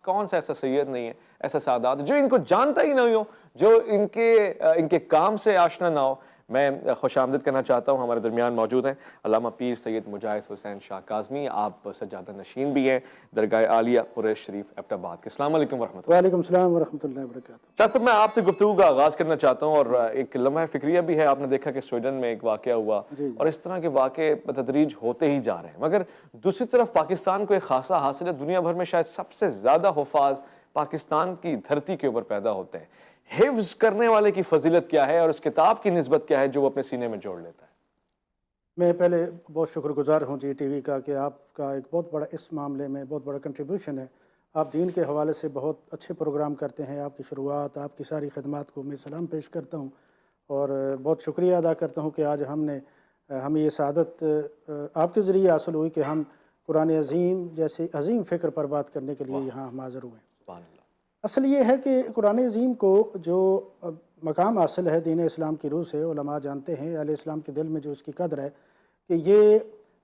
کون سا ایسا سید نہیں ہے، ایسا سادات جو ان کو جانتا ہی نہیں ہو، جو ان کے کام سے آشنا نہ ہو۔ میں خوش آمدید کرنا چاہتا ہوں، ہمارے درمیان موجود ہیں علامہ پیر سید مجاہد حسین شاہ کاظمی، آپ سجادہ نشین بھی ہیں درگاہ عالیہ قریش شریف ایبٹ آباد کے۔ السلام علیکم ورحمۃ اللہ۔ وعلیکم السلام ورحمۃ اللہ وبرکاتہ۔ شاہ صاحب، میں آپ سے گفتگو کا آغاز کرنا چاہتا ہوں، اور ایک لمحہ فکریہ بھی ہے۔ آپ نے دیکھا کہ سویڈن میں ایک واقعہ ہوا، اور اس طرح کے واقعے بتدریج ہوتے ہی جا رہے ہیں، مگر دوسری طرف پاکستان کو ایک خاصا حاصل ہے، دنیا بھر میں شاید سب سے زیادہ حفاظ پاکستان کی دھرتی کے اوپر پیدا ہوتے ہیں۔ حفظ کرنے والے کی فضیلت کیا ہے، اور اس کتاب کی نسبت کیا ہے جو وہ اپنے سینے میں جوڑ لیتا ہے؟ میں پہلے بہت شکر گزار ہوں جی ٹی وی کا کہ آپ کا ایک بہت بڑا اس معاملے میں بہت بڑا کنٹریبیوشن ہے۔ آپ دین کے حوالے سے بہت اچھے پروگرام کرتے ہیں، آپ کی شروعات، آپ کی ساری خدمات کو میں سلام پیش کرتا ہوں، اور بہت شکریہ ادا کرتا ہوں کہ آج ہمیں یہ سعادت آپ کے ذریعے حاصل ہوئی کہ ہم قرآن عظیم جیسے عظیم فکر پر بات کرنے کے لیے یہاں ہم حاضر ہوئے ہیں۔ اصل یہ ہے کہ قرآن عظیم کو جو مقام حاصل ہے دین اسلام کی روح سے، علماء جانتے ہیں، اہل اسلام کے دل میں جو اس کی قدر ہے کہ یہ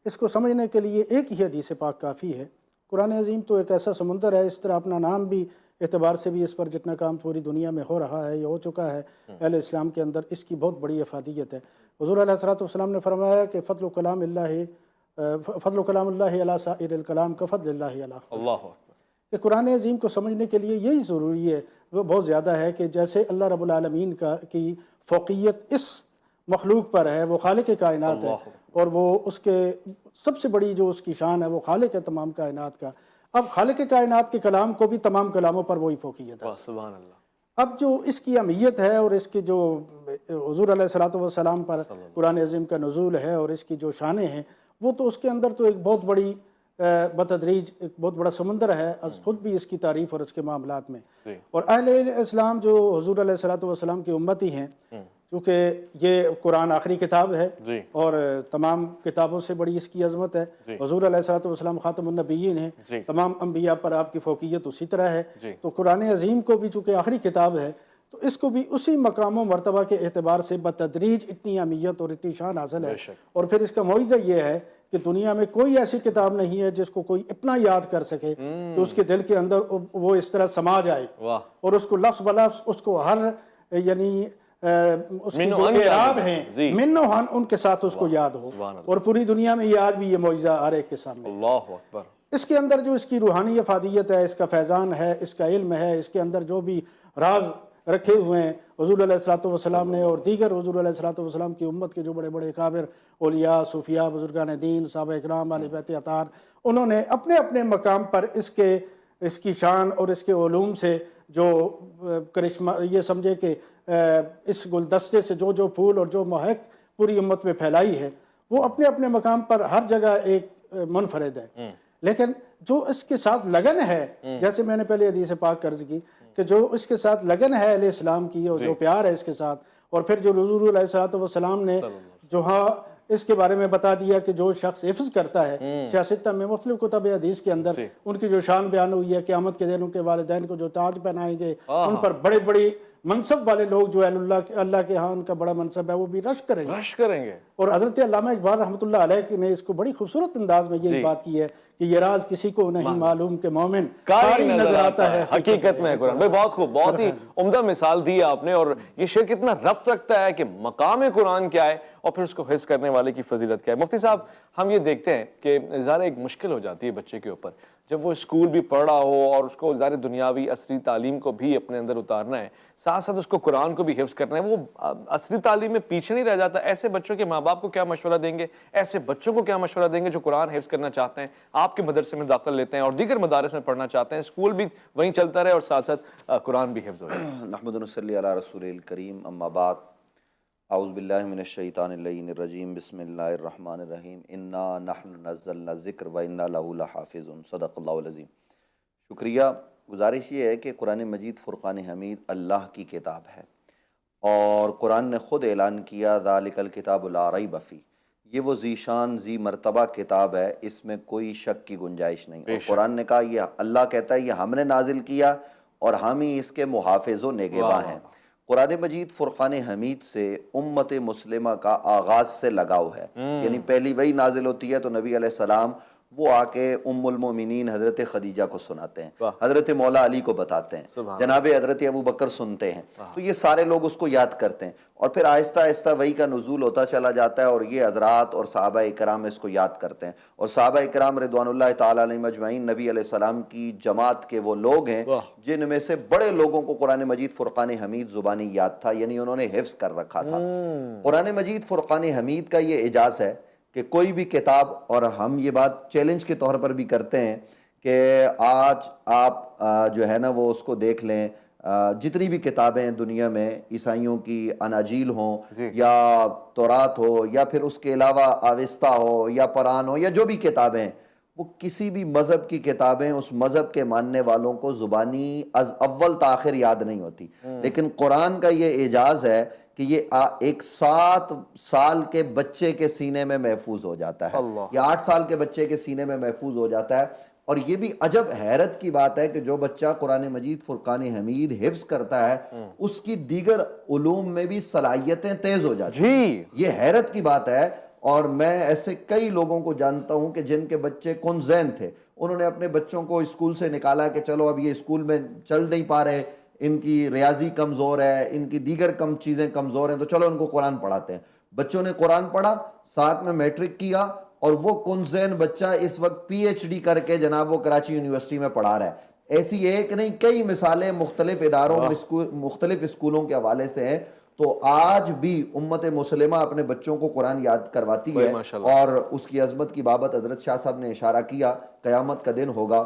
اس کو سمجھنے کے لیے ایک ہی حدیث پاک کافی ہے۔ قرآن عظیم تو ایک ایسا سمندر ہے، اس طرح اپنا نام بھی اعتبار سے بھی اس پر جتنا کام پوری دنیا میں ہو رہا ہے یا ہو چکا ہے اہل اسلام کے اندر، اس کی بہت بڑی افادیت ہے۔ حضور علیہ الصلوۃ والسلام نے فرمایا کہ فضل کلام اللہ علی سائر الکلام کفضل اللہ علی اللہ کہ قرآن عظیم کو سمجھنے کے لیے یہی ضروری ہے، وہ بہت زیادہ ہے کہ جیسے اللہ رب العالمین کی فوقیت اس مخلوق پر ہے، وہ خالق کائنات ہے، اور وہ اس کے سب سے بڑی جو اس کی شان ہے وہ خالق ہے تمام کائنات کا۔ اب خالق کائنات کے کلام کو بھی تمام کلاموں پر وہی فوقیت ہے۔ سبحان اللہ۔ اب جو اس کی اہمیت ہے اور اس کی جو حضور علیہ الصلوۃ والسلام پر قرآن عظیم کا نزول ہے اور اس کی جو شانیں ہیں، وہ تو اس کے اندر تو ایک بہت بڑی بتدریج ایک بہت بڑا سمندر ہے خود بھی اس کی تعریف اور اس کے معاملات میں۔ اور اہل اسلام جو حضور علیہ الصلوۃ والسلام کی امتی ہیں، چونکہ یہ قرآن آخری کتاب ہے اور تمام کتابوں سے بڑی اس کی عظمت ہے، حضور علیہ الصلوۃ والسلام خاتم النبیین ہیں، تمام انبیاء پر آپ کی فوقیت اسی طرح ہے، تو قرآن عظیم کو بھی چونکہ آخری کتاب ہے تو اس کو بھی اسی مقام و مرتبہ کے اعتبار سے بتدریج اتنی اہمیت اور اتنی شان حاصل ہے۔ اور پھر اس کا معجزہ یہ ہے کہ دنیا میں کوئی ایسی کتاب نہیں ہے جس کو کوئی اتنا یاد کر سکے کہ اس کے دل کے اندر وہ اس طرح سما جائے، اور اس کو لفظ بلفظ اس کو ہر یعنی اس کی جو اعراب ہیں من و ہن ان کے ساتھ اس کو یاد ہو، اور پوری دنیا میں یہ آج بھی یہ معجزہ ہر ایک کے سامنے ہے۔ اللہ اکبر۔ اس کے اندر جو اس کی روحانی افادیت ہے، اس کا فیضان ہے، اس کا علم ہے، اس کے اندر جو بھی راز رکھے ہوئے ہیں حضور علیہ الصلوۃ والسلام نے اور دیگر حضور علیہ الصلوۃ والسلام کی امت کے جو بڑے بڑے اکابر اولیاء، صوفیاء، بزرگان دین، صحابہ اکرام، اہل بیت اطہار، انہوں نے اپنے اپنے مقام پر اس کی شان اور اس کے علوم سے جو کرشمہ، یہ سمجھے کہ اس گلدستے سے جو پھول اور جو مہک پوری امت میں پھیلائی ہے، وہ اپنے اپنے مقام پر ہر جگہ ایک منفرد ہے۔ لیکن جو اس کے ساتھ لگن ہے، جیسے میں نے پہلے حدیث پاک عرض کی کہ جو اس کے ساتھ لگن ہے اہل اسلام کی اور جو پیار ہے اس کے ساتھ، اور پھر جو حضور علیہ الصلوۃ والسلام نے جو اس کے بارے میں بتا دیا کہ جو شخص حفظ کرتا ہے، سیاستہ میں مختلف کتب حدیث کے اندر ان کی جو شان بیان ہوئی ہے، قیامت کے دن ان کے والدین کو جو تاج پہنائیں گے، ان پر بڑے بڑے منصب والے لوگ جو اللہ کے ہاں ان کا بڑا منصب ہے وہ بھی رشک کریں گے۔ اور حضرت علامہ اقبال رحمۃ اللہ علیہ نے اس کو بڑی خوبصورت انداز میں یہی بات کی ہے کہ یہ راز کسی کو نہیں معلوم کہ مومن قاری نظر آتا ہے حقیقت میں قرآن۔ بھائی بہت خوب، بہت ہی عمدہ مثال دی آپ نے، اور یہ شعر کتنا ربط رکھتا ہے کہ مقام قرآن کیا ہے اور پھر اس کو حفظ کرنے والے کی فضیلت کیا ہے۔ مفتی صاحب، ہم یہ دیکھتے ہیں کہ ظاہر ایک مشکل ہو جاتی ہے بچے کے اوپر جب وہ اسکول بھی پڑھ رہا ہو اور اس کو ظاہر دنیاوی عصری تعلیم کو بھی اپنے اندر اتارنا ہے، ساتھ ساتھ اس کو قرآن کو بھی حفظ کرنا ہے، وہ عصری تعلیم میں پیچھے نہیں رہ جاتا۔ ایسے بچوں کے ماں باپ کو کیا مشورہ دیں گے، ایسے بچوں کو کیا مشورہ دیں گے جو قرآن حفظ کرنا چاہتے ہیں، آپ کے مدرسے میں داخل لیتے ہیں اور دیگر مدارس میں پڑھنا چاہتے ہیں، اسکول بھی وہیں چلتا رہے اور ساتھ ساتھ قرآن بھی حفظ ہو جائے؟ نحمد و نصلی علی رسول الکریم، اما بعد، اعوذ باللہ من الشیطان اللعین الرجیم، بسم اللہ الرحمن الرحیم، انا نحن نزلنا الذکر و انا لہ لحافظون، صدق اللہ العظیم۔ شکریہ۔ گزارش یہ ہے کہ قرآن مجید فرقان حمید اللہ کی کتاب ہے، اور قرآن نے خود اعلان کیا ذالک الکتاب لا ریب فیہ، یہ وہ ذی شان ذی مرتبہ کتاب ہے، اس میں کوئی شک کی گنجائش نہیں۔ اور قرآن نے کہا، یہ اللہ کہتا ہے یہ ہم نے نازل کیا اور ہم ہی اس کے محافظ و نگہباں ہیں۔ قرآن مجید فرقان حمید سے امت مسلمہ کا آغاز سے لگاؤ ہے، یعنی پہلی وہی نازل ہوتی ہے تو نبی علیہ السلام وہ آ کے ام المومنین حضرت خدیجہ کو سناتے ہیں، حضرت مولا علی کو بتاتے ہیں، جناب حضرت ابو بکر سنتے ہیں، تو یہ سارے لوگ اس کو یاد کرتے ہیں، اور پھر آہستہ آہستہ وحی کا نزول ہوتا چلا جاتا ہے، اور یہ حضرات اور صحابہ اکرام اس کو یاد کرتے ہیں، اور صحابہ اکرام رضوان اللہ تعالیٰ علیہم اجمعین نبی علیہ السلام کی جماعت کے وہ لوگ ہیں جن میں سے بڑے لوگوں کو قرآن مجید فرقان حمید زبانی یاد تھا، یعنی انہوں نے حفظ کر رکھا تھا۔ قرآن مجید فرقان حمید کا یہ اعجاز ہے کہ کوئی بھی کتاب، اور ہم یہ بات چیلنج کے طور پر بھی کرتے ہیں کہ آج آپ جو ہے نا وہ اس کو دیکھ لیں، جتنی بھی کتابیں دنیا میں عیسائیوں کی اناجیل ہوں یا تورات ہو یا پھر اس کے علاوہ آوستہ ہو یا قرآن ہو یا جو بھی کتابیں ہیں، وہ کسی بھی مذہب کی کتابیں اس مذہب کے ماننے والوں کو زبانی از اول تاخر یاد نہیں ہوتی، لیکن قرآن کا یہ اعجاز ہے کہ یہ ایک 7 سال کے بچے کے سینے میں محفوظ ہو جاتا ہے، یا 8 سال کے بچے کے سینے میں محفوظ ہو جاتا ہے۔ اور یہ بھی عجب حیرت کی بات ہے کہ جو بچہ قرآن مجید فرقان حمید حفظ کرتا ہے اس کی دیگر علوم میں بھی صلاحیتیں تیز ہو جاتی ہیں، یہ حیرت کی بات ہے۔ اور میں ایسے کئی لوگوں کو جانتا ہوں کہ جن کے بچے کن ذہن تھے، انہوں نے اپنے بچوں کو اسکول سے نکالا کہ چلو اب یہ اسکول میں چل نہیں پا رہے، ان کی ریاضی کمزور ہے، ان کی دیگر کم چیزیں کمزور ہیں، تو چلو ان کو قرآن پڑھاتے ہیں۔ بچوں نے قرآن پڑھا، ساتھ میں میٹرک کیا، اور وہ کن ذہن بچہ اس وقت پی ایچ ڈی کر کے جناب وہ کراچی یونیورسٹی میں پڑھا رہا ہے۔ ایسی ایک نہیں کئی مثالیں مختلف اداروں مختلف اسکولوں کے حوالے سے ہیں۔ تو آج بھی امت مسلمہ اپنے بچوں کو قرآن یاد کرواتی ہے، اور اس کی عظمت کی بابت حضرت شاہ صاحب نے اشارہ کیا، قیامت کا دن ہوگا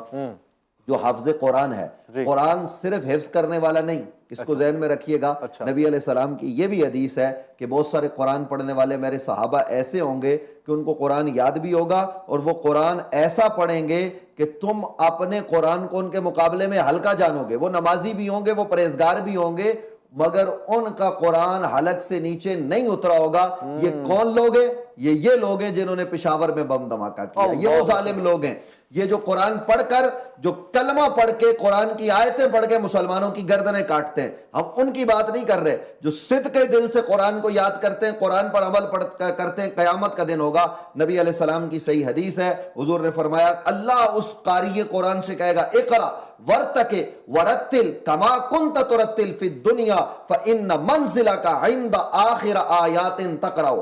جو حافظ قرآن ہے، قرآن صرف حفظ کرنے والا نہیں، اس کو ذہن میں رکھیے گا۔ نبی علیہ السلام کی یہ بھی حدیث ہے کہ بہت سارے قرآن پڑھنے والے میرے صحابہ ایسے ہوں گے کہ ان کو قرآن یاد بھی ہوگا، اور وہ قرآن ایسا پڑھیں گے کہ تم اپنے قرآن کو ان کے مقابلے میں ہلکا جانو گے۔ وہ نمازی بھی ہوں گے، وہ پرہیزگار بھی ہوں گے، مگر ان کا قرآن حلق سے نیچے نہیں اترا ہوگا۔ یہ کون لوگ ہیں؟ یہ لوگ ہیں جنہوں نے پشاور میں بم دھماکہ کیا، یہ وہ ظالم لوگ ہیں۔ یہ جو قرآن پڑھ کر، جو کلمہ پڑھ کے، قرآن کی آیتیں پڑھ کے مسلمانوں کی گردنیں کاٹتے ہیں، ہم ان کی بات نہیں کر رہے۔ جو صدق دل سے قرآن کو یاد کرتے ہیں، قرآن پر عمل کرتے ہیں، قیامت کا دن ہوگا۔ نبی علیہ السلام کی صحیح حدیث ہے، حضور نے فرمایا اللہ اس قاری قرآن سے کہے گا اقرا ورتقِ ورتل کما کنت ترتل فی الدنیا فإن منزلک عند آخر آیات تقرأ۔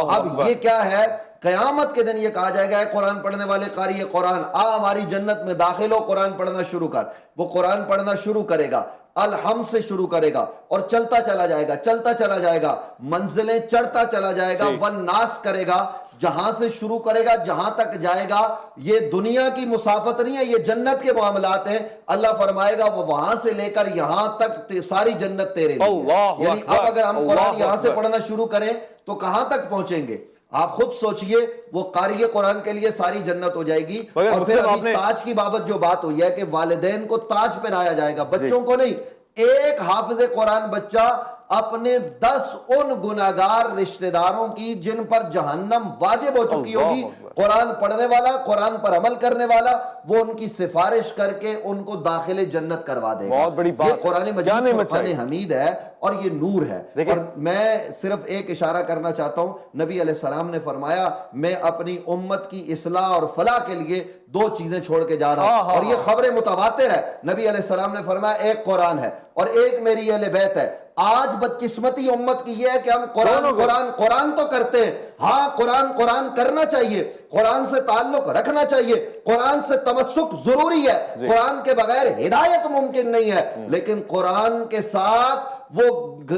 اب یہ کیا ہے؟ قیامت کے دن یہ کہا جائے گا، اے قرآن پڑھنے والے قاری قرآن، ہماری جنت میں داخل ہو، قرآن پڑھنا شروع کر۔ وہ قرآن پڑھنا شروع کرے گا، الحمد سے شروع کرے گا، اور چلتا چلا جائے گا، چلتا چلا جائے گا، منزلیں چڑھتا چلا جائے گا، والناس کرے گا، جہاں سے شروع کرے گا جہاں تک جائے گا۔ یہ دنیا کی مسافت نہیں ہے، یہ جنت کے معاملات ہیں۔ اللہ فرمائے گا وہ وہاں سے لے کر یہاں تک ساری جنت تیرے لیے۔ یعنی اب اگر ہم قرآن یہاں سے پڑھنا شروع کریں تو کہاں تک پہنچیں گے؟ آپ خود سوچئے، وہ قاری قرآن کے لیے ساری جنت ہو جائے گی۔ اور پھر ابھی تاج کی بابت جو بات ہوئی ہے کہ والدین کو تاج پہنایا جائے گا، بچوں کو نہیں۔ ایک حافظ قرآن بچہ اپنے 10 ان گناہگار رشتہ داروں کی جن پر جہنم واجب ہو چکی ہوگی، قرآن پڑھنے والا، قرآن پر عمل کرنے والا، وہ ان کی سفارش کر کے ان کو داخل جنت کروا دے گا۔ بہت بڑی بات، یہ قرآن مجید فرقان حمید ہے، اور یہ نور ہے۔ اور میں صرف ایک اشارہ کرنا چاہتا ہوں، نبی علیہ السلام نے فرمایا میں اپنی امت کی اصلاح اور فلاح کے لیے 2 چیزیں چھوڑ کے جا رہا ہوں، اور یہ خبر متواتر ہے۔ نبی علیہ السلام نے فرمایا ایک قرآن ہے اور ایک میری اہل بیت ہے۔ آج بدقسمتی امت کی یہ ہے کہ ہم قرآن تو کرتے ہیں، ہاں قرآن کرنا چاہیے، قرآن سے تعلق رکھنا چاہیے، قرآن سے تمسک ضروری ہے، قرآن کے بغیر ہدایت ممکن نہیں ہے، لیکن قرآن کے ساتھ وہ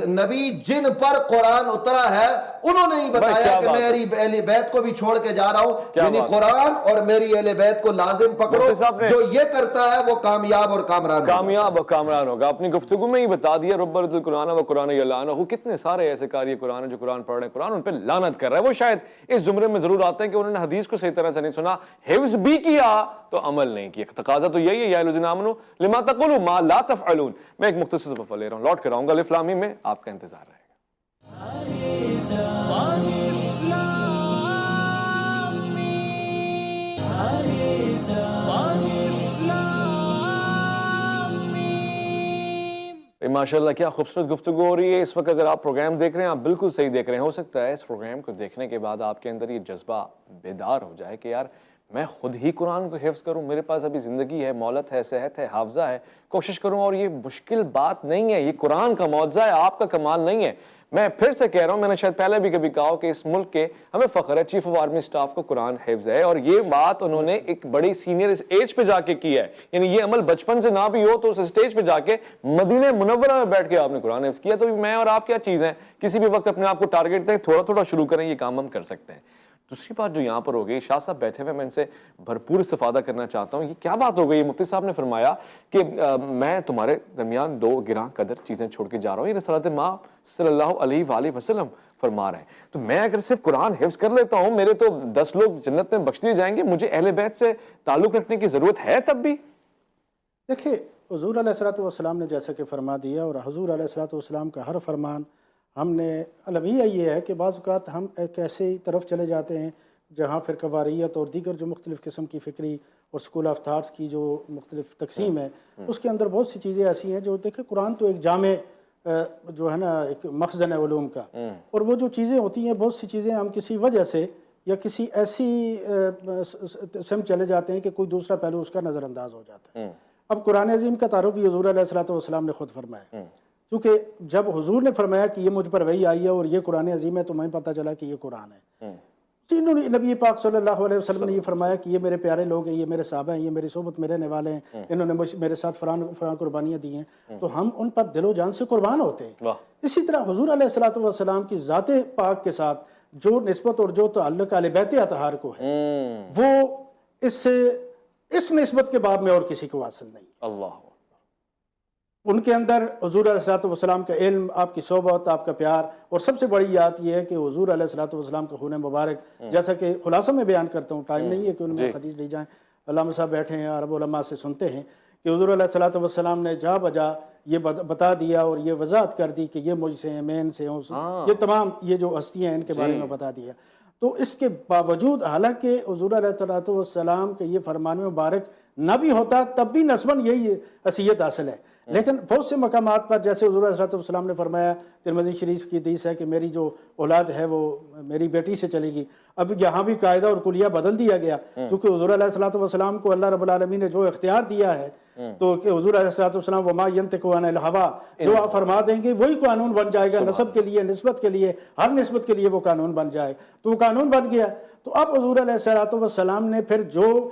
نبی جن پر قرآن اترا ہے انہوں نے ہی بتایا کہ میری اہل بیت کو بھی چھوڑ کے جا رہا ہوں، یعنی قرآن اور میری اہل بیت کو لازم پکڑو۔ جو یہ کرتا ہے وہ کامیاب اور کامران ہوگا۔ اپنی گفتگو میں ہی بتا دیا رب رد القرآن و قرآن یلعنہ، کتنے سارے ایسے قاری قرآن ہیں جو قرآن پڑھ رہے ہیں، قرآن ان پہ لعنت کر رہا ہے۔ وہ شاید اس زمرے میں ضرور آتے ہیں کہ انہوں نے حدیث کو صحیح طرح سے نہیں سنا، حفظ بھی کیا تو عمل نہیں کیا۔ تقاضا تو یہی ہے، یا الذین آمنوا لما تقولوا ما لا تفعلون۔ میں ایک مختصر وقفہ لے رہا ہوں، لوٹ کر آؤں گا۔ الف لام میم میں آپ کا انتظار رہے گا۔ ماشاءاللہ کیا خوبصورت گفتگو ہو رہی ہے اس وقت۔ اگر آپ پروگرام دیکھ رہے ہیں، آپ بالکل صحیح دیکھ رہے ہیں۔ ہو سکتا ہے اس پروگرام کو دیکھنے کے بعد آپ کے اندر یہ جذبہ بیدار ہو جائے کہ یار میں خود ہی قرآن کو حفظ کروں، میرے پاس ابھی زندگی ہے، مولت ہے، صحت ہے، حافظہ ہے، کوشش کروں. اور یہ مشکل بات نہیں ہے، یہ قرآن کا معجزہ ہے، آپ کا کمال نہیں ہے. میں پھر سے کہہ رہا ہوں، میں نے شاید پہلے بھی کبھی کہا کہ اس ملک کے ہمیں فخر ہے چیف آف آرمی سٹاف کو قرآن حفظ ہے، اور یہ بات انہوں نے ایک بڑی سینئر ایج پہ جا کے کی ہے. یعنی یہ عمل بچپن سے نہ بھی ہو تو اس اسٹیج پہ جا کے مدینہ منورہ میں بیٹھ کے آپ نے قرآن حفظ کیا. تو میں اور آپ کیا چیز ہیں، کسی بھی وقت اپنے آپ کو ٹارگیٹ دیں، تھوڑا تھوڑا شروع کریں، یہ کام ہم کر سکتے ہیں. دوسری بات جو یہاں پر ہو گئی، شاہ صاحب بیٹھے ہوئے، میں ان سے بھرپور استفادہ کرنا چاہتا ہوں. یہ کیا بات ہو گئی؟ مفتی صاحب نے فرمایا کہ میں تمہارے درمیان دو گراں قدر چیزیں چھوڑ کے جا رہا ہوں. یہ رسالت ماں صلی اللہ علیہ وآلہ وسلم فرما رہے ہیں. تو میں اگر صرف قرآن حفظ کر لیتا ہوں، میرے تو 10 لوگ جنت میں بخش دیے جائیں گے، مجھے اہل بیت سے تعلق رکھنے کی ضرورت ہے تب بھی؟ دیکھیں، حضور علیہ الصلوۃ والسلام نے جیسا کہ فرما دیا، اور حضور علیہ الصلوۃ والسلام کا ہر فرمان ہم نے المیہ یہ ہے کہ بعض اوقات ہم ایک ایسی طرف چلے جاتے ہیں جہاں فرقہ واریت اور دیگر جو مختلف قسم کی فکری اور اسکول آف تھاٹس کی جو مختلف تقسیم ہے، اس کے اندر بہت سی چیزیں ایسی ہیں جو دیکھیں قرآن تو ایک جامع جو ہے نا ایک مخزن ہے علوم کا، اور وہ جو چیزیں ہوتی ہیں، بہت سی چیزیں ہم کسی وجہ سے یا کسی ایسی سمت چلے جاتے ہیں کہ کوئی دوسرا پہلو اس کا نظر انداز ہو جاتا ہے. اب قرآن عظیم کا تعارف بھی حضور علیہ الصلوۃ والسلام نے خود فرمایا، کیونکہ جب حضور نے فرمایا کہ یہ مجھ پر وحی آئی ہے اور یہ قرآن عظیم ہے، تو ہمیں پتہ چلا کہ یہ قرآن ہے. نبی پاک صلی اللہ علیہ وسلم نے یہ فرمایا کہ یہ میرے پیارے لوگ ہیں، یہ میرے صحابہ ہیں، یہ میری صحبت میں رہنے والے ہیں، انہوں نے میرے ساتھ فلاں قربانیاں دی ہیں، تو ہم ان پر دل و جان سے قربان ہوتے ہیں. اسی طرح حضور علیہ الصلوۃ والسلام کی ذات پاک کے ساتھ جو نسبت اور جو تعلق اہل بیت اطہار کو ہے، وہ اس نسبت کے باب میں اور کسی کو حاصل نہیں. اللہ ان کے اندر حضور علیہ الصلوۃ والسلام کا علم، آپ کی صحبت، آپ کا پیار، اور سب سے بڑی بات یہ ہے کہ حضور علیہ الصلوۃ والسلام کا خون مبارک، جیسا کہ خلاصہ میں بیان کرتا ہوں، ٹائم نہیں ہے کہ ان میں حدیث لی جائیں، علامہ صاحب بیٹھے ہیں، عرب علماء سے سنتے ہیں کہ حضور علیہ الصلوۃ والسلام نے جا بجا یہ بتا دیا اور یہ وضاحت کر دی کہ یہ مجھ سے ہیں، میں ان سے ہوں، یہ تمام یہ جو ہستیاں ہیں ان کے بارے میں بتا دیا. تو اس کے باوجود حالانکہ حضور علیہ الصلوۃ والسلام کے یہ فرمان مبارک نہ بھی ہوتا تب بھی نسباً یہی حیثیت حاصل ہے، لیکن بہت سے مقامات پر جیسے حضور علیہ السلام نے فرمایا، ترمذی شریف کی حدیث ہے کہ میری جو اولاد ہے وہ میری بیٹی سے چلے گی. اب یہاں بھی قاعدہ اور کلیہ بدل دیا گیا، کیونکہ حضور علیہ السلام کو اللہ رب العالمین نے جو اختیار دیا ہے، تو کہ حضور علیہ السلام وما ینطق عن الہوی، جو آپ فرما دیں گے وہی قانون بن جائے گا، نسب کے لیے، نسبت کے لیے، ہر نسبت کے لیے وہ قانون بن جائے. تو وہ قانون بن گیا. تو اب حضور علیہ السلام نے پھر جو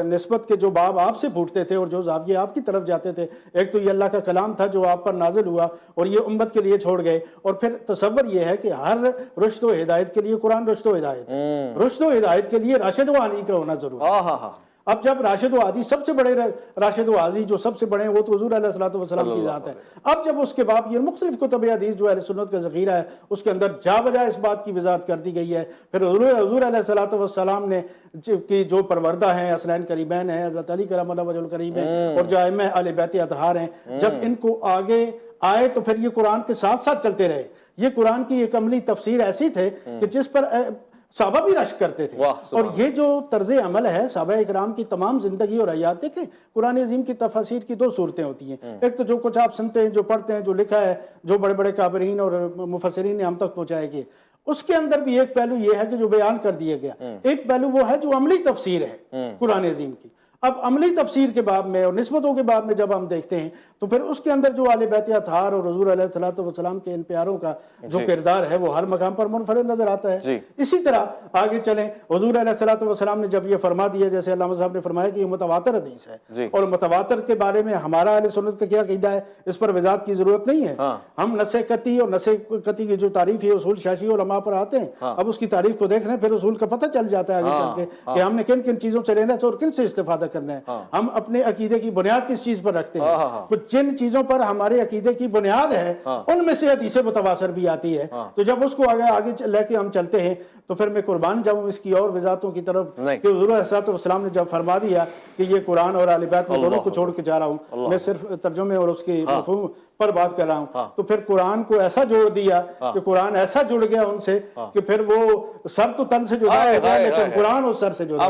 نسبت کے جو باب آپ سے پوچھتے تھے اور جو زاویے آپ کی طرف جاتے تھے، ایک تو یہ اللہ کا کلام تھا جو آپ پر نازل ہوا اور یہ امت کے لیے چھوڑ گئے، اور پھر تصور یہ ہے کہ ہر رشد و ہدایت کے لیے قرآن رشد و ہدایت ہے، رشد و ہدایت کے لیے راشد و ہادی کا ہونا ضروری ہے. اب جب راشد و ہادی سب سے بڑے راشد و ہادی جو سب سے بڑے ہیں وہ تو حضور علیہ السلام کی ذات ہے. اب جب اس کے بعد یہ مختلف کتب حدیث جو اہل سنت کا ذخیرہ ہے اس کے اندر جا بجا اس بات کی وضاحت کر دی گئی ہے. پھر حضور علیہ السلام نے کی جو پروردہ ہیں، اصلین کریمین ہیں، حضرت علی کرم اللہ وجہ الکریم ہیں، اور جو ائمہ اہل بیت اطہار ہیں، جب ان کو آگے آئے تو پھر یہ قرآن کے ساتھ ساتھ چلتے رہے. یہ قرآن کی ایک عملی تفسیر ایسی تھے کہ جس پر صحابہ بھی رشک کرتے تھے. اور یہ جو طرز عمل ہے صحابہ اکرام کی تمام زندگی اور حیات، دیکھیں قرآن عظیم کی تفاسیر کی دو صورتیں ہوتی ہیں. ایک تو جو کچھ آپ سنتے ہیں، جو پڑھتے ہیں، جو لکھا ہے، جو بڑے بڑے کابرین اور مفسرین نے ہم تک پہنچائے گئے، اس کے اندر بھی ایک پہلو یہ ہے کہ جو بیان کر دیا گیا. ایک پہلو وہ ہے جو عملی تفسیر ہے قرآن عظیم کی. اب عملی تفسیر کے باب میں اور نسبتوں کے باب میں جب ہم دیکھتے ہیں تو پھر اس کے اندر جو اہل بیت اطہار اور حضور علیہ السلام کے ان پیاروں کا جو کردار ہے وہ ہر مقام پر منفرد نظر آتا ہے. اسی طرح آگے چلیں، حضور علیہ السلام نے جب یہ فرما دیا، جیسے علامہ صاحب نے فرمایا کہ یہ متواتر حدیث ہے، اور متواتر کے بارے میں ہمارا اہل سنت کا کیا عقیدہ ہے، اس پر وضاحت کی ضرورت نہیں ہے. ہم نص قطعی اور نص قطعی کی جو تعریف ہے اصول شاشی علماء پر آتے ہیں، اب اس کی تعریف کو دیکھ رہے ہیں، پھر اصول کا پتہ چل جاتا ہے آگے چل کے کہ ہم نے کن کن چیزوں سے لینا ہے اور کن سے استفادہ کرنا ہے. ہم اپنے عقیدے کی بنیاد کس چیز پر رکھتے ہیں، جن چیزوں پر ہمارے عقیدے کی بنیاد ہے ان میں سے حدیث متواتر بھی آتی ہے. تو جب اس کو آگے لے کے ہم چلتے ہیں تو پھر میں قربان جاؤں اس کی اور وضاحتوں کی طرف کہ حضور علیہ السلام نے جب فرما دیا کہ یہ قرآن اور اہل بیت میں دونوں کو چھوڑ کے جا رہا ہوں، میں صرف ترجمے اور اس کی مفہوم پر بات کر رہا ہوں، تو پھر قرآن کو ایسا جوڑ دیا کہ قرآن ایسا جڑ گیا ان سے کہ پھر وہ سر تو تن سے جدا ہو گیا لیکن قرآن اس سر سے جڑا.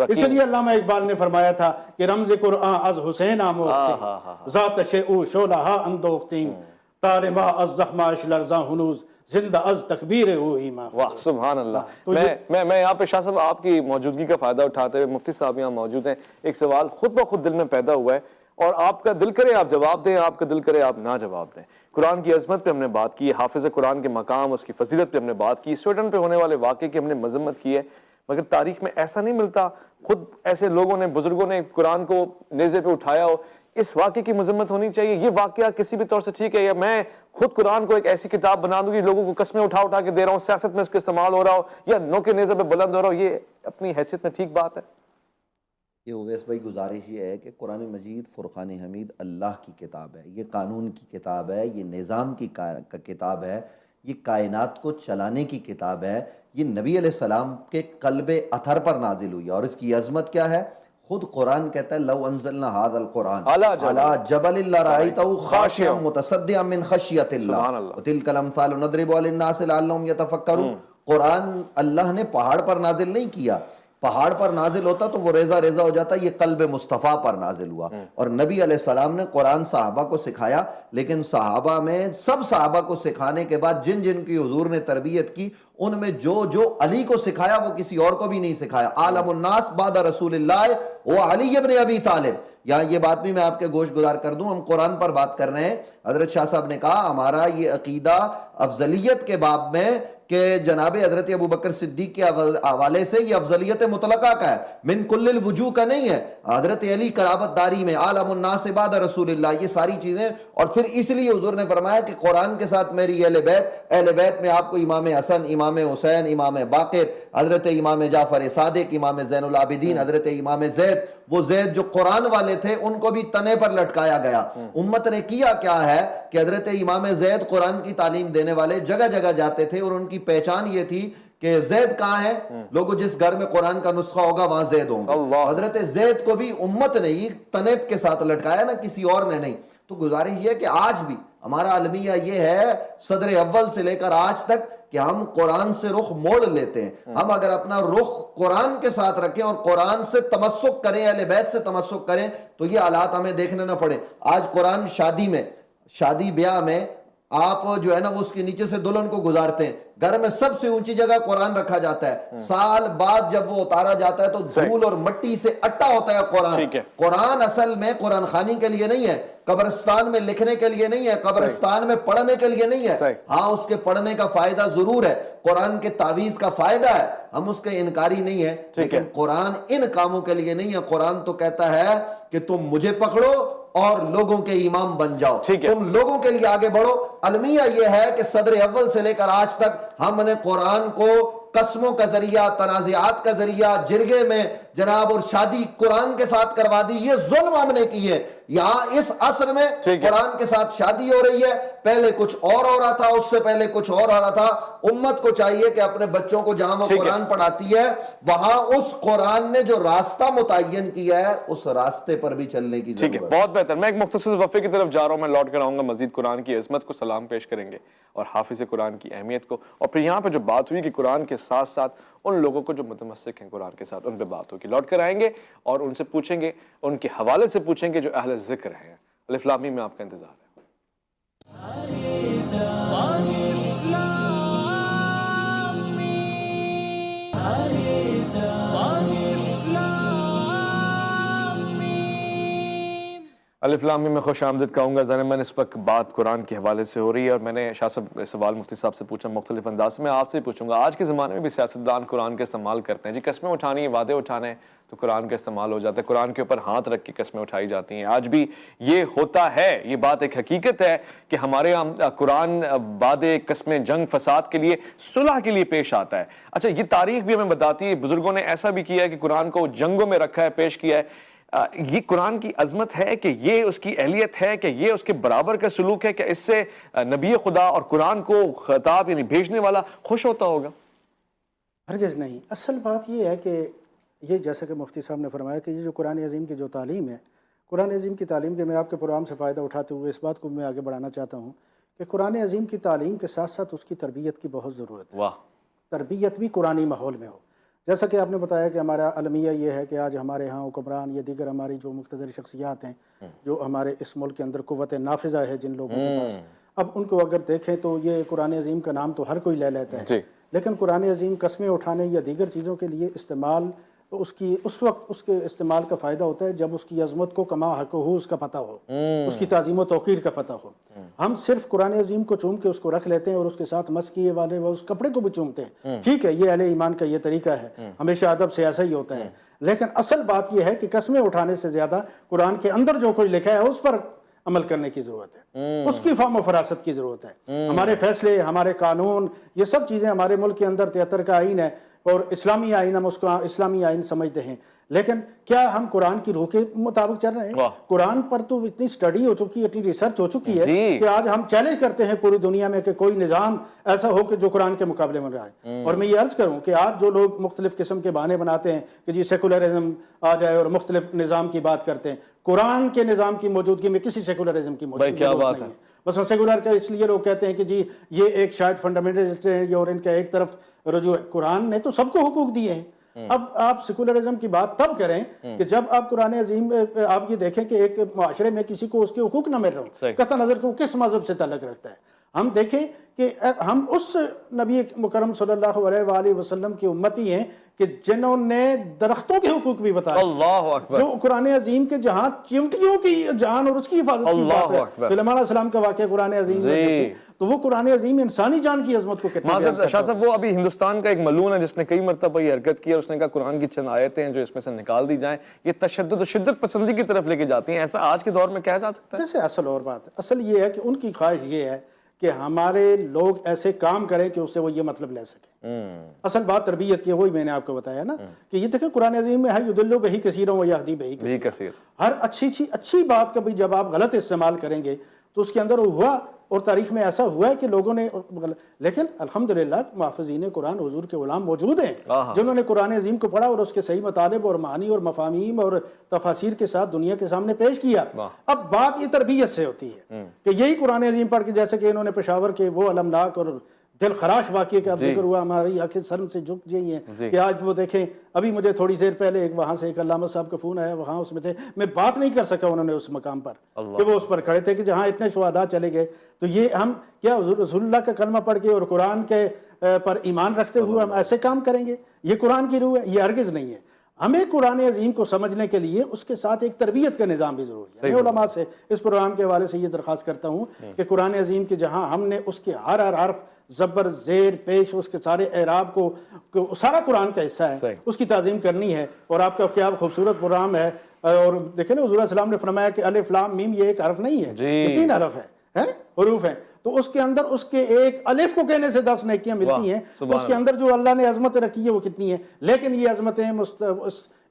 اس لیے علامہ اقبال نے فرمایا تھا کہ رمز قرآن از حسین آموختی ذات شیعو شولہا اندوختیم تارما از زخماش لرزاں ہنوز زندہ از تکبیر ہو ایمان. واہ سبحان اللہ. میں یہاں پہ شاہ صاحب آپ کی موجودگی کا فائدہ اٹھاتے ہوئے، مفتی صاحب یہاں موجود ہیں، ایک سوال خود بخود دل میں پیدا ہوا ہے اور آپ کا دل کرے آپ جواب دیں، آپ کا دل کرے آپ نہ جواب دیں. قرآن کی عظمت پہ ہم نے بات کی، حافظ قرآن کے مقام، اس کی فضیلت پہ ہم نے بات کی، سویڈن پہ ہونے والے واقعے کی ہم نے مذمت کی ہے، مگر تاریخ میں ایسا نہیں ملتا خود ایسے لوگوں نے، بزرگوں نے قرآن کو نیزے پہ اٹھایا ہو. اس واقعے کی مذمت ہونی چاہیے. یہ واقعہ کسی بھی طور سے ٹھیک ہے، یا میں خود قرآن کو ایک ایسی کتاب بنا دوں گی لوگوں کو قسمیں اٹھا اٹھا کے دے رہا ہوں، سیاست میں اس کا استعمال ہو رہا ہو یا نوکے نیزے پہ بلند ہو رہا ہو، یہ اپنی حیثیت میں ٹھیک بات ہے؟ یہ اویس بھائی گزارش یہ ہے کہ قرآن مجید فرقان حمید اللہ کی کتاب ہے، یہ قانون کی کتاب ہے، یہ نظام کی کتاب ہے، یہ کائنات کو چلانے کی کتاب ہے. یہ نبی علیہ السلام کے قلب اطہر پر نازل ہوئی ہے اور اس کی عظمت کیا ہے؟ خود قرآن کہتا ہے لو انزلنا هذا القرآن على جبل لرأيته خاشعا متصدعا من خشیۃ اللہ وتلک الامثال نضربها للناس لعلهم يتفکرون. قرآن اللہ نے پہاڑ پر نازل نہیں کیا، پہاڑ پر نازل ہوتا تو وہ ریزہ ریزہ ہو جاتا، یہ قلب مصطفیٰ پر نازل ہوا. اور نبی علیہ السلام نے قرآن صحابہ کو سکھایا، لیکن صحابہ میں سب صحابہ کو سکھانے کے بعد جن جن کی حضور نے تربیت کی، ان میں جو علی کو سکھایا وہ کسی اور کو بھی نہیں سکھایا. عالم الناس بعد رسول اللہ وہ علی ابن ابی طالب. یہاں یہ بات بھی میں آپ کے گوش گزار کر دوں، ہم قرآن پر بات کر رہے ہیں. حضرت شاہ صاحب نے کہا ہمارا یہ عقیدہ افضلیت کے باب میں کہ جناب حضرت ابو بکر صدیق کے حوالے سے یہ افضلیت مطلقہ کا ہے، من کل الوجوہ کا نہیں ہے. حضرت علی قرابت داری میں، عالم الناس بعد رسول اللہ، یہ ساری چیزیں. اور پھر اس لیے حضور نے فرمایا کہ قرآن کے ساتھ میری اہل بیت میں آپ کو امام حسن، امام حسین، امام باقر، حضرت امام جعفر صادق، امام زین العابدین، حضرت امام زید، وہ زید جو قرآن والے تھے ان کو بھی تنے پر لٹکایا گیا. امت نے کیا کیا ہے کہ حضرت امام زید قرآن کی تعلیم دینے والے جگہ جگہ جاتے تھے اور ان کی پہچان یہ تھی کہ زید کہاں ہے، لوگوں جس گھر میں قرآن کا نسخہ ہوگا وہاں زید ہوں گے. حضرت زید کو بھی امت نے ہی تنیب کے ساتھ لٹکایا نا، کسی اور نے نہیں. تو گزارش یہ ہے کہ آج بھی ہمارا المیہ یہ ہے صدر اول سے لے کر آج تک کہ ہم قرآن سے رخ موڑ لیتے ہیں. ہم اگر اپنا رخ قرآن کے ساتھ رکھیں اور قرآن سے تمسک کریں، اہل بیت سے تمسک کریں، تو یہ حالات ہمیں دیکھنے نہ پڑے. آج قرآن شادی میں، شادی بیاہ میں آپ جو ہے نا وہ اس کے نیچے سے دلہن کو گزارتے ہیں، گھر میں سب سے اونچی جگہ قرآن رکھا جاتا ہے. سال بعد جب وہ اتارا جاتا ہے تو دھول اور مٹی سے اٹا ہوتا ہے قرآن. قرآن اصل میں قرآن خوانی کے لیے نہیں ہے، قبرستان میں لکھنے کے لیے نہیں ہے، قبرستان میں پڑھنے کے لیے نہیں ہے. ہاں اس کے پڑھنے کا فائدہ ضرور ہے، قرآن کے تعویذ کا فائدہ ہے، ہم اس کے انکاری نہیں ہے، لیکن قرآن ان کاموں کے لیے نہیں ہے. قرآن تو کہتا ہے کہ تم مجھے پکڑو اور لوگوں کے امام بن جاؤ، تم لوگوں کے لیے آگے بڑھو. المیہ یہ ہے کہ صدر اول سے لے کر آج تک ہم نے قرآن کو قسموں کا ذریعہ، تنازعات کا ذریعہ، جرگے میں جناب اور شادی قرآن کے ساتھ کروا دی. یہ ظلم ہم نے کی ہے. یہاں اس عصر میں قرآن کے ساتھ شادی ہو رہی ہے، پہلے کچھ اور ہو رہا تھا، اس سے پہلے کچھ اور ہو رہا تھا. امت کو چاہیے کہ اپنے بچوں کو جہاں وہ قرآن پڑھاتی ہے وہاں اس قرآن نے جو راستہ متعین کیا ہے اس راستے پر بھی چلنے کی ضرورت ہے. بہت بہتر. میں ایک مختصر وقفے کی طرف جا رہا ہوں، میں لوٹ کر آؤں گا، مزید قرآن کی عظمت کو سلام پیش کریں گے اور حافظ قرآن کی اہمیت کو، اور پھر یہاں پہ جو بات ہوئی کہ قرآن کے ساتھ ساتھ ان لوگوں کو جو متمسک ہیں قرآن کے ساتھ، ان پہ بات ہوگی. لوٹ کر آئیں گے اور ان سے پوچھیں گے، ان کے حوالے سے پوچھیں گے جو اہل ذکر ہیں. الف لام میم میں آپ کا انتظار ہے. الف لام میم میں خوش آمدید کہوں گا. ظاہراً اس وقت بات قرآن کے حوالے سے ہو رہی ہے اور میں نے شاہ صاحب سوال مفتی صاحب سے پوچھا مختلف انداز میں. آپ سے پوچھوں گا، آج کے زمانے میں بھی سیاستدان قرآن کا استعمال کرتے ہیں. جی قسمیں اٹھانی ہے، وعدے اٹھانے ہیں تو قرآن کا استعمال ہو جاتا ہے، قرآن کے اوپر ہاتھ رکھ کے قسمیں اٹھائی جاتی ہیں. آج بھی یہ ہوتا ہے، یہ بات ایک حقیقت ہے کہ ہمارے یہاں قرآن وعدے، قسمیں، جنگ فساد کے لیے، صلح کے لیے پیش آتا ہے. اچھا یہ تاریخ بھی ہمیں بتاتی ہے، بزرگوں نے ایسا بھی کیا ہے کہ قرآن کو جنگوں میں رکھا ہے، پیش کیا ہے. یہ قرآن کی عظمت ہے کہ یہ اس کی اہلیت ہے کہ یہ اس کے برابر کا سلوک ہے کہ اس سے نبی خدا اور قرآن کو خطاب یعنی بھیجنے والا خوش ہوتا ہوگا؟ ہرگز نہیں. اصل بات یہ ہے کہ یہ جیسا کہ مفتی صاحب نے فرمایا کہ یہ جو قرآن عظیم کی جو تعلیم ہے، قرآن عظیم کی تعلیم کے میں آپ کے پروگرام سے فائدہ اٹھاتے ہوئے اس بات کو میں آگے بڑھانا چاہتا ہوں کہ قرآن عظیم کی تعلیم کے ساتھ ساتھ اس کی تربیت کی بہت ضرورت ہے. تربیت بھی قرآنی ماحول میں ہو. جیسا کہ آپ نے بتایا کہ ہمارا المیہ یہ ہے کہ آج ہمارے ہاں حکمران یا دیگر ہماری جو مقتدر شخصیات ہیں جو ہمارے اس ملک کے اندر قوت نافذہ ہے جن لوگوں کے پاس، اب ان کو اگر دیکھیں تو یہ قرآن عظیم کا نام تو ہر کوئی لے لیتا ہے جی لیکن قرآن عظیم قسمیں اٹھانے یا دیگر چیزوں کے لیے استعمال اس وقت اس کے استعمال کا فائدہ ہوتا ہے جب اس کی عظمت کو کما حق ہو اس کا پتہ ہو، اس کی تعظیم و توقیر کا پتہ ہو۔ ہم صرف قرآن عظیم کو چوم کے اس کو رکھ لیتے ہیں اور اس کے ساتھ مس کیے والے وہ اس کپڑے کو بھی چومتے ہیں، ٹھیک ہے یہ اہل ایمان کا یہ طریقہ ہے، ہمیشہ ادب سے ایسا ہی ہوتا ہے، لیکن اصل بات یہ ہے کہ قسمیں اٹھانے سے زیادہ قرآن کے اندر جو کوئی لکھا ہے اس پر عمل کرنے کی ضرورت ہے، اس کی فہم و فراست کی ضرورت ہے۔ ہمارے فیصلے، ہمارے قانون، یہ سب چیزیں ہمارے ملک کے اندر 73 کا آئین ہے اور اسلامی آئین، ہم اس کو اسلامی آئین سمجھتے ہیں، لیکن کیا ہم قرآن کی روح کے مطابق چل رہے ہیں؟ قرآن پر تو اتنی سٹڈی ہو چکی ہے، اتنی ریسرچ ہو چکی ہے کہ آج ہم چیلنج کرتے ہیں پوری دنیا میں کہ کوئی نظام ایسا ہو کہ جو قرآن کے مقابلے میں رہے۔ اور میں یہ عرض کروں کہ آج جو لوگ مختلف قسم کے بہانے بناتے ہیں کہ جی سیکولرزم آ جائے اور مختلف نظام کی بات کرتے ہیں، قرآن کے نظام کی موجودگی میں کسی سیکولرزم کی موجودگی نہیں ہے۔ بس سیکولر کا اس لیے لوگ کہتے ہیں کہ جی یہ ایک شاید فنڈامنٹلسٹ ہیں اور ان کا ایک طرف رجوع ہے۔ قرآن نے تو سب کو حقوق دیے ہیں۔ اب آپ سیکولرزم کی بات تب کریں کہ جب آپ قرآن عظیم آپ یہ دیکھیں کہ ایک معاشرے میں کسی کو اس کے حقوق نہ مل رہے ہوں، قطع نظر کو کس مذہب سے تعلق رکھتا ہے۔ ہم دیکھیں کہ ہم اس نبی مکرم صلی اللہ علیہ وآلہ وسلم کی امتی ہیں کہ جنہوں نے درختوں کے حقوق بھی بتائے، اللہ اکبر، جو قرآن عظیم کے جہاں چیونٹیوں کی جان اور اس کی حفاظت کی بات ہے، سلیمان علیہ السلام کا واقعہ قرآن عظیم میں تو وہ قرآن عظیم انسانی جان کی عظمت کو کتنا بیان کرتا شاہ صاحب وہ ابھی ہندوستان کا ایک ملون ہے جس نے کئی مرتبہ یہ حرکت کی اور اس نے کہا قرآن کی چند آیتیں ہیں جو اس میں سے نکال دی جائیں، یہ تشدد و شدت پسندی کی طرف لے کے جاتی ہیں، ایسا آج کے دور میں کہا جا سکتا ہے؟ جیسے اصل اور بات ہے، اصل یہ ہے کہ ان کی خواہش یہ ہے کہ ہمارے لوگ ایسے کام کریں کہ اس سے وہ یہ مطلب لے سکیں۔ اصل بات تربیت کی ہے، وہی میں نے آپ کو بتایا نا کہ یہ دیکھیں قرآن عظیم میں ہے یضل بہ کثیرا و یہدی بہ کثیرا، ہر اچھی بات کا بھی جب آپ غلط استعمال کریں گے تو اس کے اندر ہوا اور تاریخ میں ایسا ہوا ہے کہ لوگوں نے، لیکن الحمدللہ محافظین قرآن حضور کے غلام موجود ہیں جنہوں نے قرآن عظیم کو پڑھا اور اس کے صحیح مطالب اور معانی اور مفاہیم اور تفاسیر کے ساتھ دنیا کے سامنے پیش کیا۔ اب بات یہ تربیت سے ہوتی ہے کہ یہی قرآن عظیم پڑھ کے جیسے کہ انہوں نے پشاور کے وہ المناک اور دل خراش واقعے کا ذکر ہوا، ہماری آنکھیں شرم سے جھک گئی ہیں کہ آج وہ دیکھیں، ابھی مجھے تھوڑی دیر پہلے ایک وہاں سے ایک علامہ صاحب کا فون آیا، وہاں اس میں تھے، میں بات نہیں کر سکا انہوں نے اس مقام پر کہ وہ اس پر کھڑے تھے کہ جہاں اتنے شہداء چلے گئے، تو یہ ہم کیا رسول اللہ کا کلمہ پڑھ کے اور قرآن کے پر ایمان رکھتے ہوئے ہم ایسے کام کریں گے؟ یہ قرآن کی روح ہے؟ یہ ہرگز نہیں ہے۔ ہمیں قرآن عظیم کو سمجھنے کے لیے اس کے ساتھ ایک تربیت کا نظام بھی ضروری ہے۔ میں علماء سے اس پروگرام کے حوالے سے یہ درخواست کرتا ہوں کہ قرآن عظیم کے جہاں ہم نے اس کے ہر حرف، زبر، زیر، پیش، اس کے سارے اعراب کو سارا قرآن کا حصہ ہے، اس کی تعظیم کرنی ہے۔ اور آپ کا کیا خوبصورت پروگرام ہے، اور دیکھیں نا حضور علیہ السلام نے فرمایا کہ الف لام میم یہ ایک حرف نہیں ہے، یہ 3 حرف ہے، حروف ہیں، تو اس کے اندر اس کے ایک الف کو کہنے سے 10 نیکیاں ملتی ہیں، اس کے اندر جو اللہ نے عظمت رکھی ہے وہ کتنی ہیں۔ لیکن یہ عظمتیں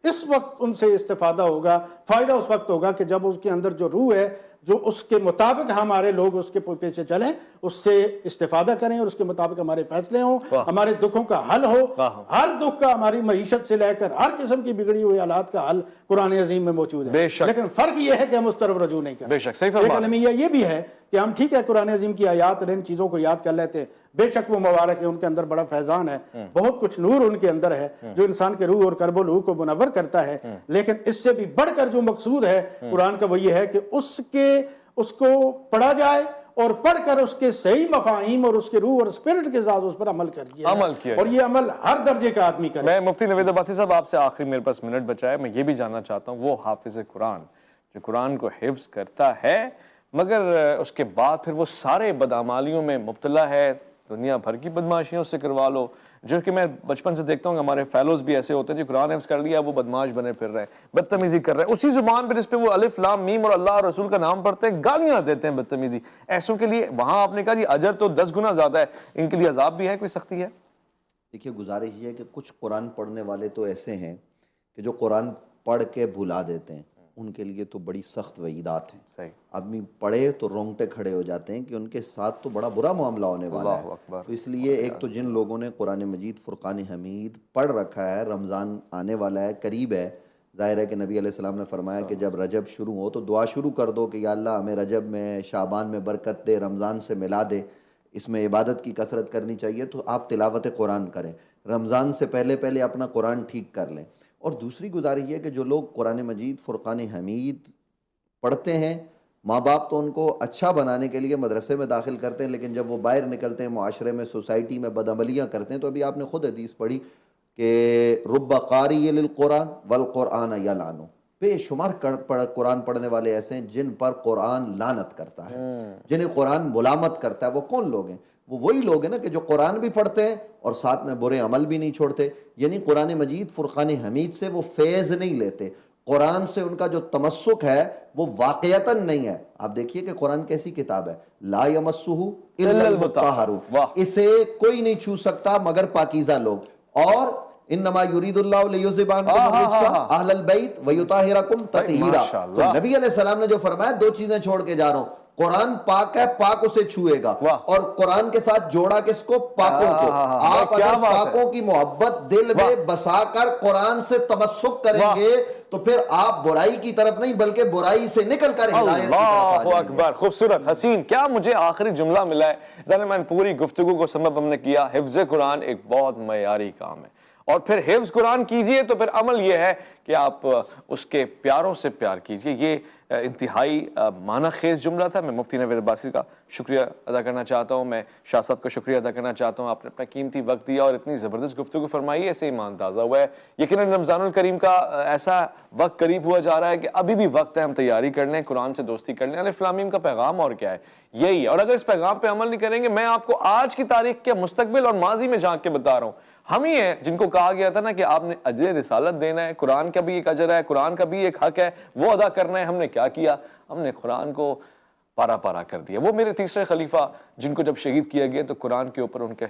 اس وقت ان سے استفادہ ہوگا، فائدہ اس وقت ہوگا کہ جب اس کے اندر جو روح ہے، جو اس کے مطابق ہمارے لوگ اس کے پیچھے چلیں، اس سے استفادہ کریں اور اس کے مطابق ہمارے فیصلے ہوں، ہمارے دکھوں کا حل ہو، ہر دکھ کا، ہماری معیشت سے لے کر ہر قسم کی بگڑی ہوئی حالات کا حل قرآن عظیم میں موجود ہے۔ لیکن فرق یہ ہے کہ ہم اس طرف رجوع نہیں کرتے۔ ایک المیہ یہ بھی ہے کہ ہم ٹھیک ہے قرآن عظیم کی آیات اور ان چیزوں کو یاد کر لیتے ہیں، بے شک وہ مبارک ہے، ان کے اندر بڑا فیضان ہے، بہت کچھ نور ان کے اندر ہے جو انسان کے روح اور قلب و روح کو منور کرتا ہے، لیکن اس سے بھی بڑھ کر جو مقصود ہے قرآن کا وہ یہ ہے کہ اس کو پڑھا جائے اور پڑھ کر اس کے صحیح مفاہیم اور اس کے روح اور اسپرٹ کے ساتھ اس پر عمل کیا اور یہ عمل ہر درجے کا آدمی کرے۔ میں مفتی نوید عباسی صاحب آپ سے آخری میرے پاس منٹ بچا ہے، میں یہ بھی جاننا چاہتا ہوں وہ حافظ قرآن جو قرآن کو حفظ کرتا ہے مگر اس کے بعد پھر وہ سارے بدعمالیوں میں مبتلا ہے، دنیا بھر کی بدماشیوں سے کروا لو، جو کہ میں بچپن سے دیکھتا ہوں کہ ہمارے فیلوز بھی ایسے ہوتے ہیں جو قرآن حفظ کر لیا وہ بدماش بنے پھر رہے ہیں، بدتمیزی کر رہے ہیں اسی زبان پہ جس پہ وہ الف لام میم اور اللہ اور رسول کا نام پڑھتے ہیں، گالیاں دیتے ہیں بدتمیزی، ایسوں کے لیے وہاں آپ نے کہا جی اجر تو 10 گنا زیادہ ہے، ان کے لیے عذاب بھی ہے، کوئی سختی ہے؟ دیکھیے گزارش یہ ہے کہ کچھ قرآن پڑھنے والے تو ایسے ہیں کہ جو قرآن پڑھ کے بھلا دیتے ہیں، ان کے لیے تو بڑی سخت وعیدات ہیں۔ صحیح، آدمی پڑھے تو رونگٹے کھڑے ہو جاتے ہیں کہ ان کے ساتھ تو بڑا برا معاملہ ہونے والا ہے۔ تو اس لیے ایک تو جن لوگوں نے قرآن مجید فرقان حمید پڑھ رکھا ہے، رمضان آنے والا ہے، قریب ہے، ظاہر ہے کہ نبی علیہ السلام نے فرمایا کہ جب رجب شروع ہو تو دعا شروع کر دو کہ یا اللہ ہمیں رجب میں، شعبان میں برکت دے، رمضان سے ملا دے، اس میں عبادت کی کثرت کرنی چاہیے، تو آپ تلاوت قرآن کریں، رمضان سے پہلے اپنا قرآن ٹھیک کر لیں۔ اور دوسری گزارش یہ ہے کہ جو لوگ قرآن مجید فرقان حمید پڑھتے ہیں ماں باپ تو ان کو اچھا بنانے کے لیے مدرسے میں داخل کرتے ہیں، لیکن جب وہ باہر نکلتے ہیں معاشرے میں، سوسائٹی میں بدعملیاں کرتے ہیں، تو ابھی آپ نے خود حدیث پڑھی کہ رب قاری للقرآن والقرآن یلعنہ، بے شمار قرآن پڑھنے والے ایسے ہیں جن پر قرآن لعنت کرتا ہے، جنہیں قرآن ملامت کرتا ہے۔ وہ کون لوگ ہیں؟ وہ وہی لوگ ہیں نا کہ جو قرآن بھی پڑھتے ہیں اور ساتھ میں برے عمل بھی نہیں چھوڑتے۔ یعنی قرآن مجید فرقان حمید سے وہ فیض نہیں لیتے، قرآن سے ان کا جو تمسک ہے وہ واقعتاً نہیں ہے۔ آپ دیکھیے کہ قرآن کیسی کتاب ہے، لا یمسہ الا المطہرون، اسے کوئی نہیں چھو سکتا مگر پاکیزہ لوگ۔ اور انما یرید اللہ لیذھب عنکم الرجس اہل البیت ویطہرکم تطہیرا۔ تو نبی علیہ السلام نے جو فرمایا، دو چیزیں چھوڑ کے جا رہا ہوں، قرآن پاک ہے، پاک اسے چھوئے گا، اور قرآن کے ساتھ جوڑا کس کو؟ پاکوں کو۔ آپ اگر پاکوں کی محبت دل میں بسا کر قرآن سے تمسک کریں گے تو پھر آپ برائی کی طرف نہیں بلکہ برائی سے نکل کر ہدایت کی طرف آ جائیں گے۔ اللہ اکبر، خوبصورت، حسین۔ کیا مجھے آخری جملہ ملا ہے، ذرا میں پوری گفتگو کو سبب ہم نے کیا، حفظ قرآن ایک بہت معیاری کام ہے، اور پھر حفظ قرآن کیجئے تو پھر عمل یہ ہے کہ آپ اس کے پیاروں سے پیار کیجئے۔ یہ انتہائی معنی خیز جملہ تھا۔ میں مفتی نوید عباسی کا شکریہ ادا کرنا چاہتا ہوں، میں شاہ صاحب کا شکریہ ادا کرنا چاہتا ہوں، آپ نے اپنا قیمتی وقت دیا اور اتنی زبردست گفتگو فرمائی، ایسے ایمان تازہ ہوا ہے۔ یقیناً رمضان الکریم کا ایسا وقت قریب ہوا جا رہا ہے کہ ابھی بھی وقت ہے ہم تیاری کر لیں، قرآن سے دوستی کر لیں۔ الف لام میم کا پیغام اور کیا ہے؟ یہی ہے، اور اگر اس پیغام پہ عمل نہیں کریں گے، میں آپ کو آج کی تاریخ کے مستقبل اور ماضی میں جھانک کے بتا رہا ہوں، ہم ہی ہیں جن کو کہا گیا تھا نا کہ آپ نے اجر رسالت دینا ہے، قرآن کا بھی ایک اجر ہے، قرآن کا بھی ایک حق ہے، وہ ادا کرنا ہے۔ ہم نے کیا کیا؟ ہم نے قرآن کو پارا پارا کر دیا۔ وہ میرے تیسرے خلیفہ جن کو جب شہید کیا گیا تو قرآن کے اوپر ان کے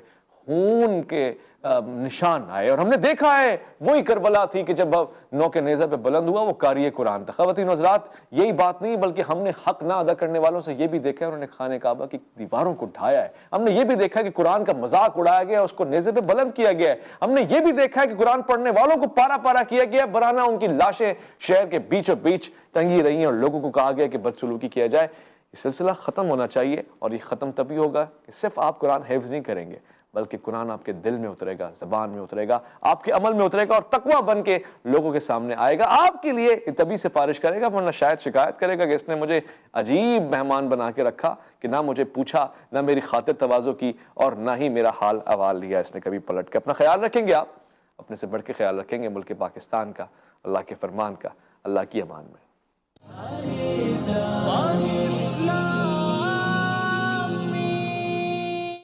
خون کے نشان آئے، اور ہم نے دیکھا ہے وہی کربلا تھی کہ جب نوک نیزہ پہ بلند ہوا وہ قاری قرآن تھا۔ خواتین و حضرات، یہی بات نہیں بلکہ ہم نے حق نہ ادا کرنے والوں سے یہ بھی دیکھا ہے، انہوں نے خانہ کعبہ کی دیواروں کو ڈھایا ہے۔ ہم نے یہ بھی دیکھا کہ قرآن کا مذاق اڑایا گیا، اس کو نیزے پہ بلند کیا گیا ہے۔ ہم نے یہ بھی دیکھا ہے کہ قرآن پڑھنے والوں کو پارا پارا کیا گیا، برانہ ان کی لاشیں شہر کے بیچوں بیچ ٹنگی رہی ہیں، اور لوگوں کو کہا گیا کہ بدسلوکی کیا جائے۔ یہ سلسلہ ختم ہونا چاہیے، اور یہ ختم تبھی ہوگا کہ صرف آپ قرآن حفظ نہیں کریں گے بلکہ قرآن آپ کے دل میں اترے گا، زبان میں اترے گا، آپ کے عمل میں اترے گا، اور تقویٰ بن کے لوگوں کے سامنے آئے گا، آپ کے لیے تبھی سفارش کرے گا، ورنہ شاید شکایت کرے گا کہ اس نے مجھے عجیب مہمان بنا کے رکھا کہ نہ مجھے پوچھا، نہ میری خاطر تواضع کی، اور نہ ہی میرا حال احوال لیا اس نے کبھی پلٹ کے۔ اپنا خیال رکھیں گے، آپ اپنے سے بڑھ کے خیال رکھیں گے ملک پاکستان کا، اللہ کے فرمان کا۔ اللہ کی امان میں۔